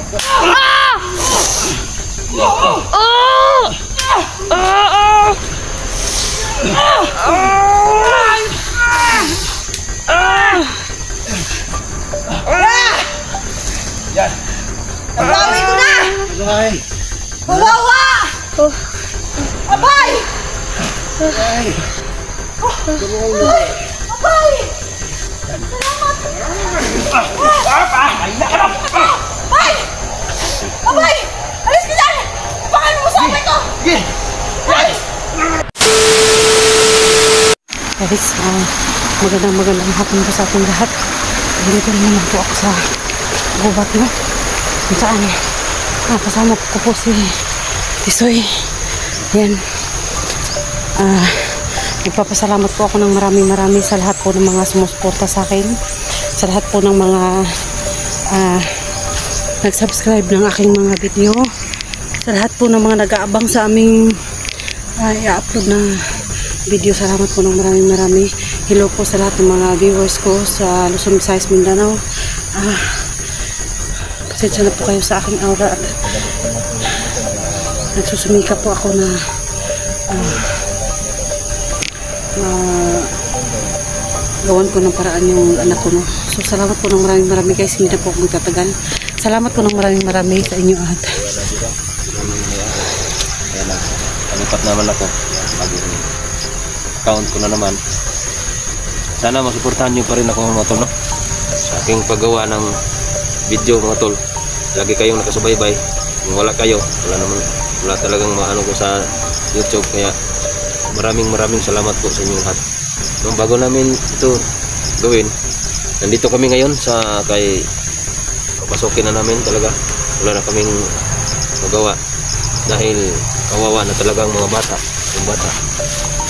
Pagawin ko na! Abay! Kawawa! Abay! Abay! Abay! Salamat! Abay! Abay! Alis ka dyan! Bakit mo sa abay ko? Guys, magandang hapon po sa ating lahat. Dito rin naman po ako sa gubat, no? Kung saan kasama ko po si Tisoy. Yan. Nagpapasalamat po ako ng marami sa lahat po ng mga sumusuporta sa akin, sa lahat po ng mga nag-subscribe ng aking mga video, sa lahat po ng mga nag-aabang sa aming i-upload na video. Salamat po ng marami. Hello po sa lahat ng mga viewers ko sa Luzon, Visayas, Mindanao. Pasensya na po kayo sa aking aura at nagsusumika po ako na gawan ko ng paraan yung anak ko, no? So salamat po ng marami guys, hindi na po ako magtatagal. Salamat po ng marami sa inyo at palipat naman ako, bagong account ko na naman. Sana masuportahan nyo pa rin ako mga tol, no? Sa aking paggawa ng video mga tol. Lagi kayong nakasubaybay. Kung wala kayo, wala talagang maano ko sa YouTube. Kaya maraming salamat po sa inyo lahat. Nung bago namin ito gawin, nandito kami ngayon sa kay papasukin na namin talaga. Wala na kaming magawa dahil kawawa na talagang mga bata. Yung bata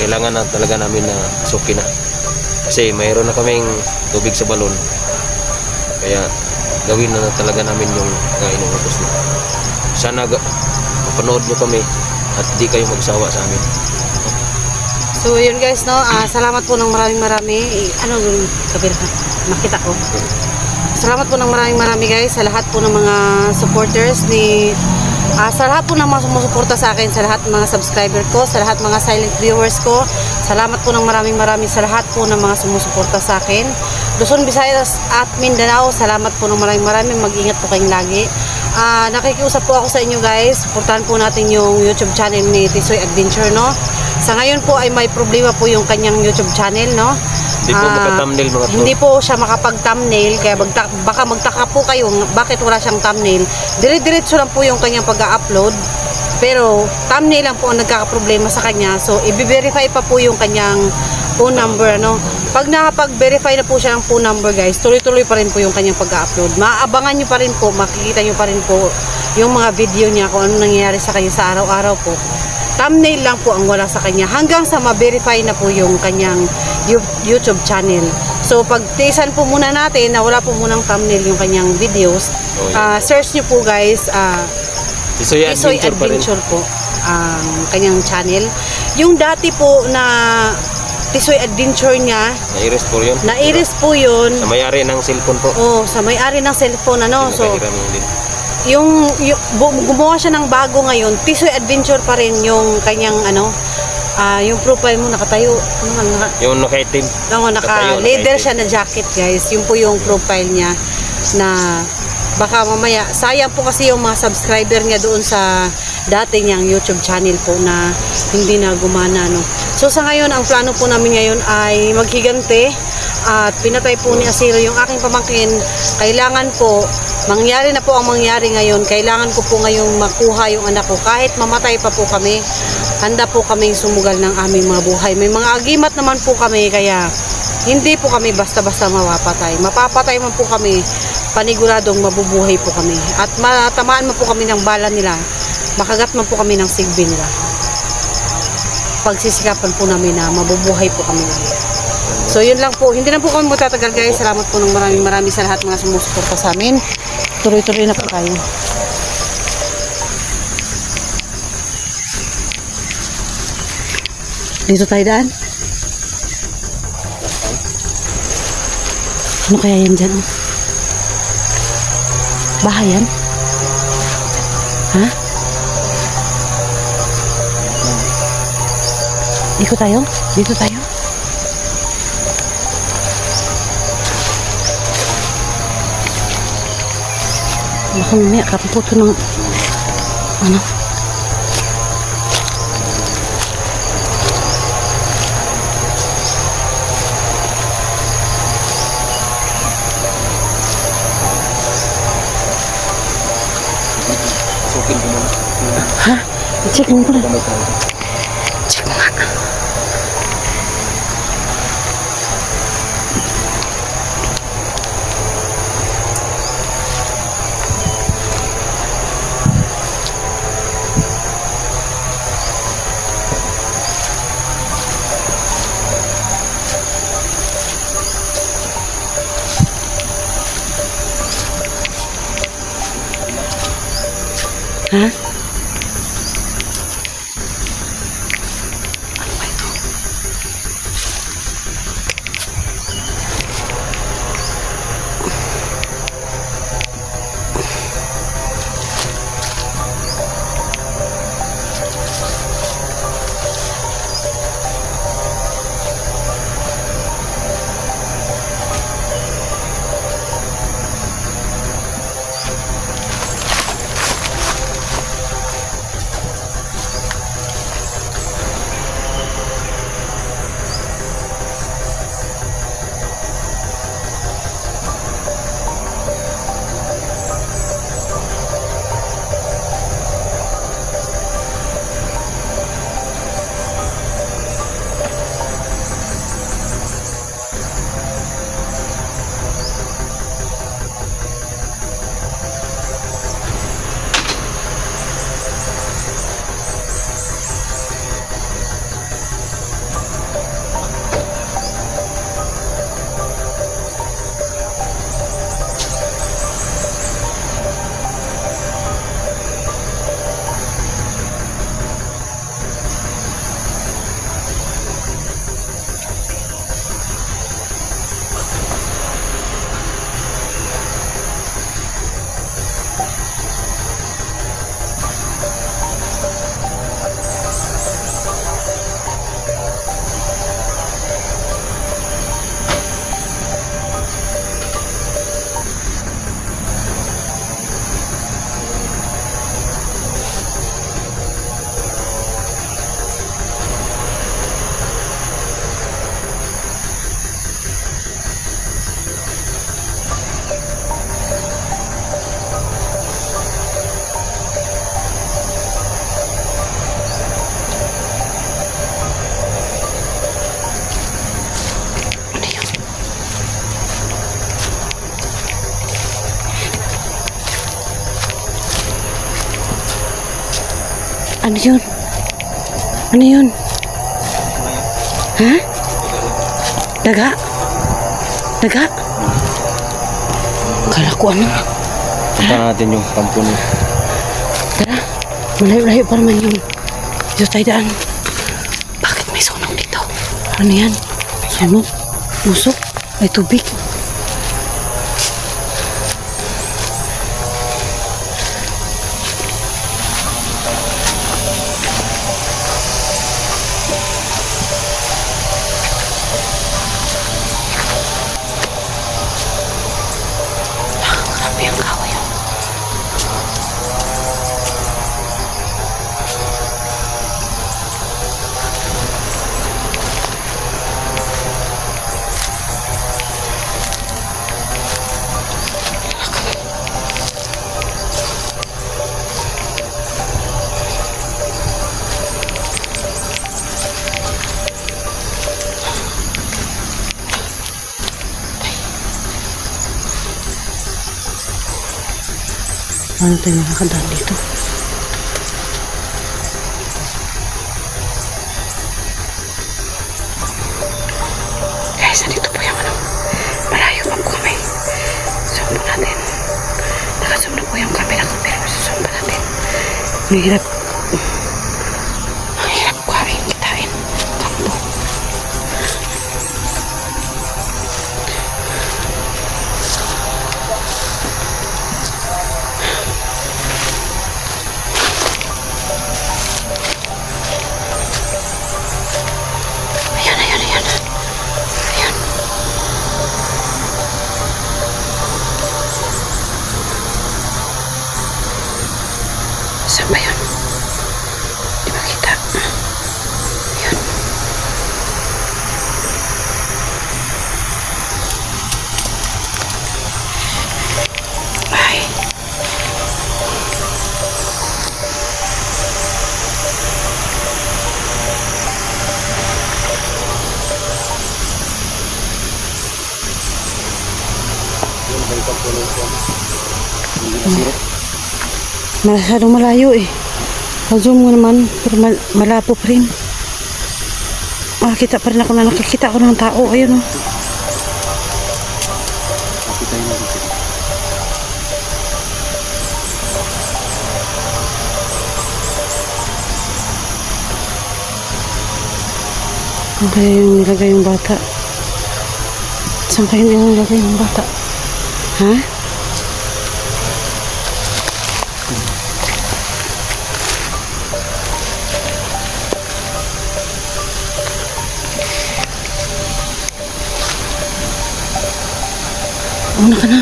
kailangan na talaga namin na pasukin na kasi mayroon na kaming tubig sa balon, kaya gawin na talaga namin yung inuutos na. Sana mapanood nyo kami at di kayo magsawa sa amin. so yun guys, no? Salamat po ng marami. Ano yung kabila? Makita ko. Salamat po ng marami guys sa lahat po ng mga supporters ni sa lahat po ng mga sumusuporta sa akin, sa lahat ng mga subscriber ko, sa lahat mga silent viewers ko. Salamat po ng marami sa lahat po ng mga sumusuporta sa akin. Luzon, Visayas at Mindanao, salamat po ng marami. Mag-ingat po kayong lagi. Nakikiusap po ako sa inyo guys. Suportahan po natin yung YouTube channel ni Tisoy Adventure, no? Sa ngayon po ay may problema po yung kanyang YouTube channel, no? Hindi po maka-thumbnail mga tol. Hindi po siya makapag-thumbnail, kaya baka magtaka po kayo bakit wala siyang thumbnail. Dire-diretso lang po yung kanyang pag-upload, pero thumbnail lang po ang nagkakaproblema sa kanya. So i-verify pa po yung kanyang phone number, no? Pag nakapag-verify na po siya ng phone number guys, tuloy-tuloy pa rin po yung kanyang pag-upload. Maaabangan nyo pa rin po, makikita nyo pa rin po yung mga video niya kung ano nangyayari sa kanya sa araw-araw po. Thumbnail lang po ang wala sa kanya hanggang sa ma-verify na po yung kanyang YouTube channel. So pagtiisan po muna natin na wala po munang thumbnail yung kanyang videos. Search nyo po guys, Tisoy Adventure po ang kanyang channel. Yung dati po na Tisoy Adventure niya, na-erase po yun. Sa may-ari ng cellphone po. Oh, sa may-ari ng cellphone, ano. So yung gumawa siya ng bago ngayon, Tisoy Adventure pa rin yung kanyang yung profile mo nakatayo, yung naka-itim, naka-leather siya na jacket guys. Yun po yung profile niya, na baka mamaya sayang po kasi yung mga subscriber niya doon sa dati niyang YouTube channel po na hindi na gumana, no. So sa ngayon, ang plano po namin ngayon ay maghigante at pinatay po ni Asiro yung aking pamangkin. Kailangan po mangyari na po ang mangyari ngayon. Kailangan ko po ngayong makuha yung anak ko. Kahit mamatay pa po kami, handa po kaming sumugal ng aming mga buhay. May mga agimat naman po kami, kaya hindi po kami basta-basta mapapatay. Mapapatay man po kami, paniguradong mabubuhay po kami. At matamaan man po kami ng bala nila, makagat man po kami ng sigbi nila. Pagsisikapan po namin na mabubuhay po kami. So yun lang po, hindi na po kami magtatagal guys. Salamat po ng marami sa lahat mga sumusuporta sa amin. Tuloy-tuloy na po tayo. Dito tayo daan. Ano kaya yan dyan? Bahay yan? Ha? Ikot tayo? Dito tayo? Baka mamaya kaputo ng ano? Sukin ko muna. Ha? Check mo ko na. Check mo nga. Ha? Ano ba ito? Ano yun? Ano yun? Ha? Daga? Daga? Kala ko ano? Punta natin yung kampo niya. Tara, malayo-layo pa naman yun. Dito tayo daan. Bakit may sunog dito? Ano yan? Sunog? Musok? May tubig? Grabe ang kahoy yun. Ano tayo nakakadaan dito? Guys, nandito po yung ano. Malayo pa po kami. Zoom po natin. Naka-zoom na po yung camera ko pero zoom pa natin. Mahirap. Mahirap kuhain, kitain. Kampo. Saan ba yun? Di makita. Yun. Ay. Masyadong malayo eh. Zoom mo naman, pero malabo pa rin. Makakita pa rin ako na nakikita ko ng tao. Ayun oh. Saan kaya yung nilagay yung bata? Saan kaya yung nilagay yung bata? Ha? Una ka na.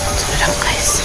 Ito lang guys.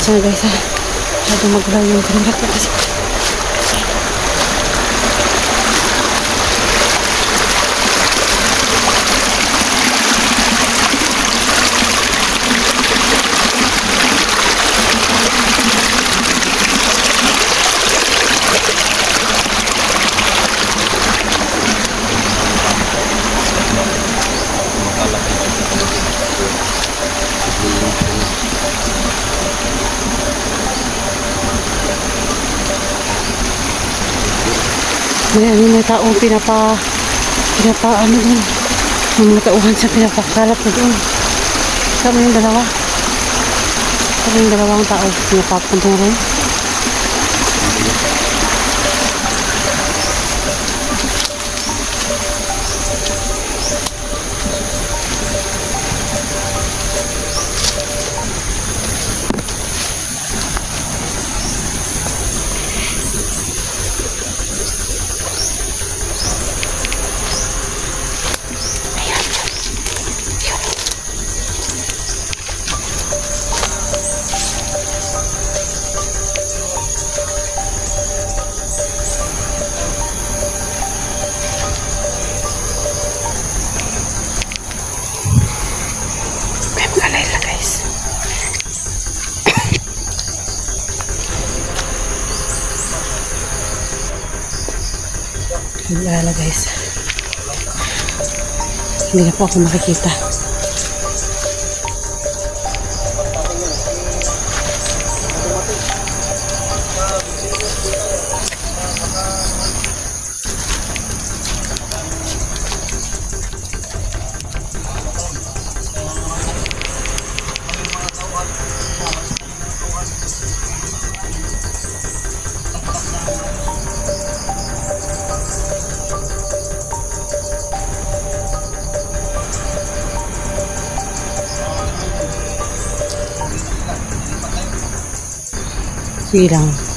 Sana guys ha. Masyado magulaw yung camera ko kasi. May taong ano dun. May mga tauhan sa pinapakalat na dun. Sama yung dalawa. Sama yung dalawang tao. Pinapapunta rin. Mag-alala guys. Hindi na po ako makikita. Sige lang.